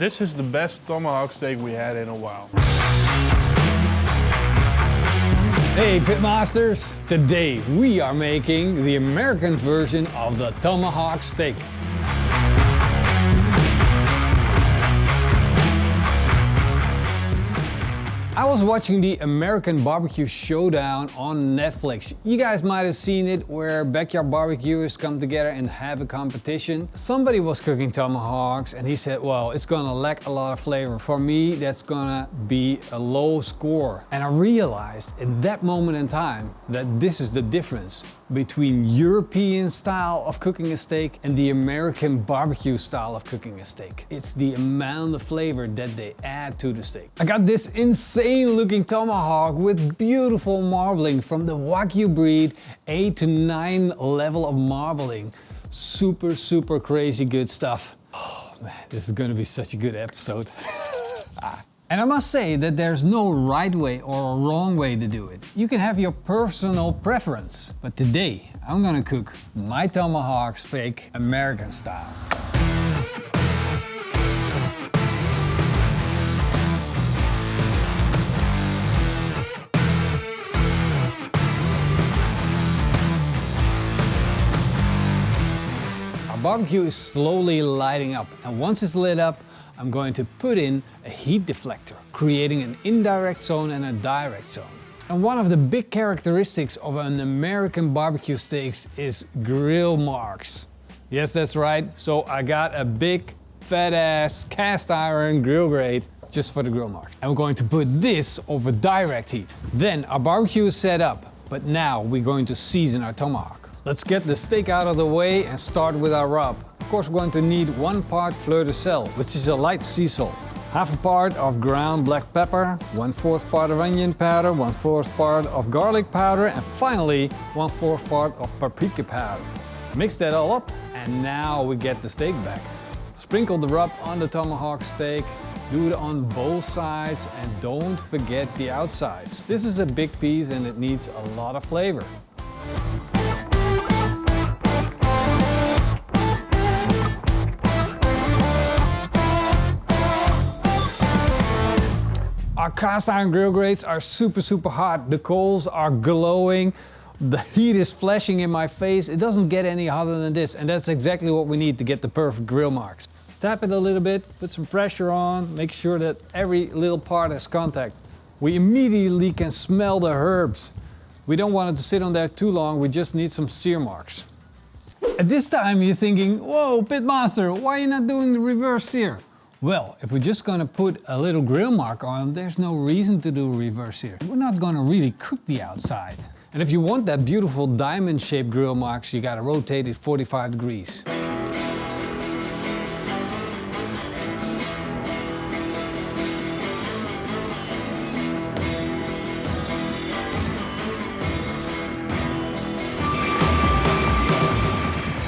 This is the best tomahawk steak we had in a while. Hey Pitmasters! Today we are making the American version of the Tomahawk steak. I was watching the American Barbecue Showdown on Netflix. You guys might have seen it, where backyard barbecuers come together and have a competition. Somebody was cooking tomahawks and he said, well, it's gonna lack a lot of flavor. For me, that's gonna be a low score. And I realized in that moment in time that this is the difference between European style of cooking a steak and the American barbecue style of cooking a steak. It's the amount of flavor that they add to the steak. I got this insane looking tomahawk with beautiful marbling from the Wagyu breed, 8 to 9 level of marbling. Super crazy good stuff. Oh man, this is gonna be such a good episode. And I must say that there's no right way or a wrong way to do it. You can have your personal preference. But today, I'm gonna cook my tomahawk steak American style. Our barbecue is slowly lighting up, and once it's lit up, I'm going to put in a heat deflector, creating an indirect zone and a direct zone. And one of the big characteristics of an American barbecue steaks is grill marks. Yes, that's right. So I got a big fat ass cast iron grill grate just for the grill mark. And we're going to put this over direct heat. Then our barbecue is set up, but now we're going to season our tomahawk. Let's get the steak out of the way and start with our rub. Of course, we're going to need 1 part fleur de sel, which is a light sea salt, half a part of ground black pepper, 1/4 part of onion powder, 1/4 part of garlic powder, and finally 1/4 part of paprika powder. Mix that all up, and now we get the steak back. Sprinkle the rub on the tomahawk steak, do it on both sides, and don't forget the outsides. This is a big piece and it needs a lot of flavor. Our cast iron grill grates are super hot. The coals are glowing. The heat is flashing in my face. It doesn't get any hotter than this, and that's exactly what we need to get the perfect grill marks. Tap it a little bit, put some pressure on, make sure that every little part has contact. We immediately can smell the herbs. We don't want it to sit on there too long, we just need some sear marks. At this time you're thinking, whoa, Pitmaster, why are you not doing the reverse sear? Well, if we're just gonna put a little grill mark on, there's no reason to do a reverse sear. We're not gonna really cook the outside. And if you want that beautiful diamond-shaped grill marks, you gotta rotate it 45 degrees.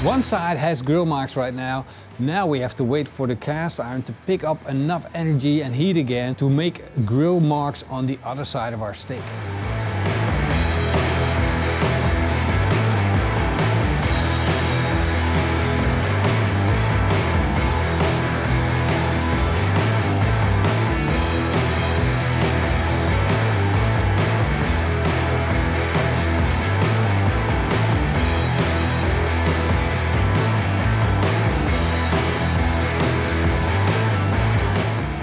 One side has grill marks right now. Now we have to wait for the cast iron to pick up enough energy and heat again to make grill marks on the other side of our steak.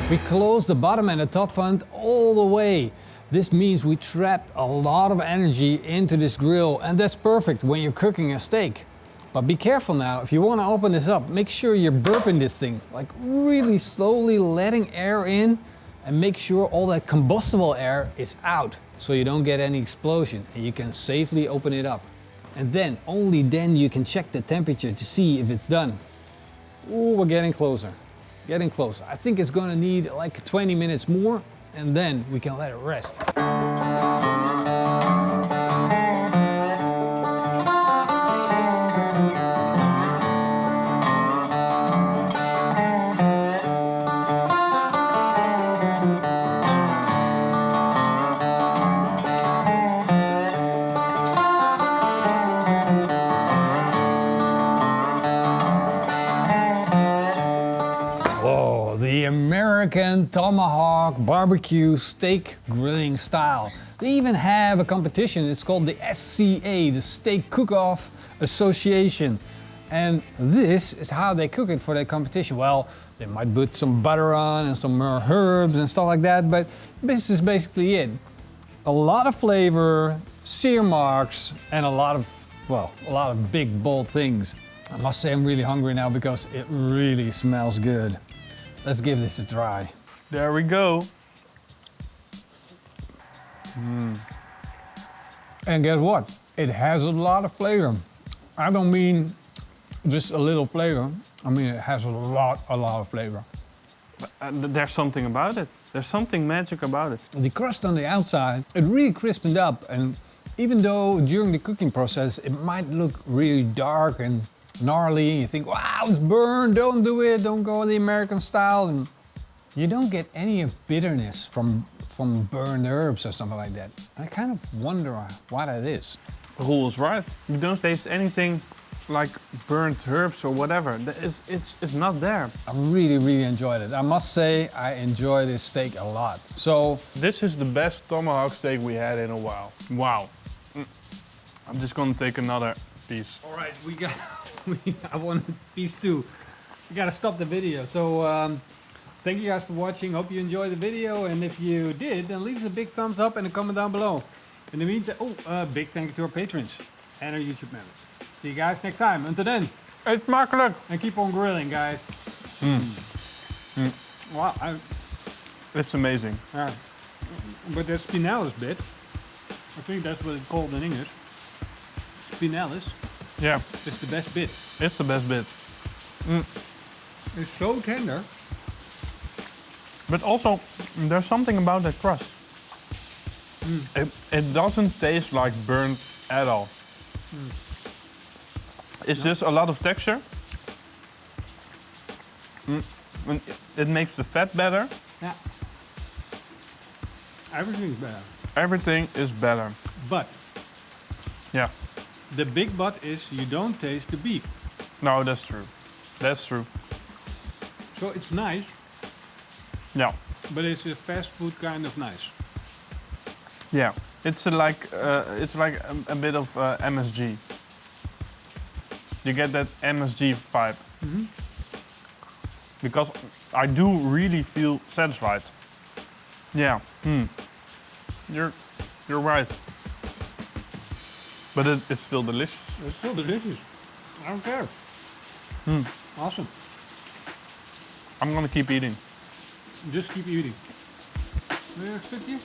We close the bottom and the top vent all the way. This means we trapped a lot of energy into this grill, and that's perfect when you're cooking a steak. But be careful now, if you want to open this up, make sure you're burping this thing, like really slowly letting air in, and make sure all that combustible air is out so you don't get any explosion and you can safely open it up. And then, only then you can check the temperature to see if it's done. Ooh, we're getting closer. Getting closer. I think it's gonna need like 20 minutes more, and then we can let it rest. American Tomahawk barbecue steak grilling style. They even have a competition. It's called the SCA, the Steak Cook-Off Association. And this is how they cook it for their competition. Well, they might put some butter on and some more herbs and stuff like that, but this is basically it. A lot of flavor, sear marks, and a lot of big, bold things. I must say I'm really hungry now because it really smells good. Let's give this a try. There we go. And guess what? It has a lot of flavor. I don't mean just a little flavor. I mean it has a lot of flavor. There's something about it. There's something magic about it. The crust on the outside, it really crispened up, and even though during the cooking process it might look really dark and gnarly, you think, wow, it's burned, don't do it, don't go the American style, and you don't get any bitterness from burned herbs or something like that. I kind of wonder why that is. Roel is right. You don't taste anything like burnt herbs or whatever. It's not there. I really enjoyed it. I must say I enjoy this steak a lot. So This is the best tomahawk steak we had in a while. Wow. I'm just gonna take another piece. all right, I want a piece too. We gotta stop the video. So thank you guys for watching. Hope you enjoyed the video, and if you did, then leave us a big thumbs up and a comment down below. In the meantime, big thank you to our patrons and our YouTube members. See you guys next time. Until then, Eet makkelijk. and keep on grilling, guys. Wow, It's amazing. but that spinalis bit, I think that's what it's called in English. Spinalis Yeah, is the best bit. it's the best bit. It's so tender. But also, there's something about that crust. It doesn't taste like burnt at all. It's just a lot of texture. And it makes the fat better. Yeah. Everything's better. Everything is better. But Yeah. the big but is you don't taste the beef. No, that's true. That's true. So it's nice, Yeah. but it's a fast food kind of nice. Yeah. It's like a bit of MSG. You get that MSG vibe. Because I do really feel satisfied. Yeah. You're right. But it's still delicious. It's still delicious. I don't care. Awesome. I'm gonna keep eating. Just keep eating. Wil je een stukje?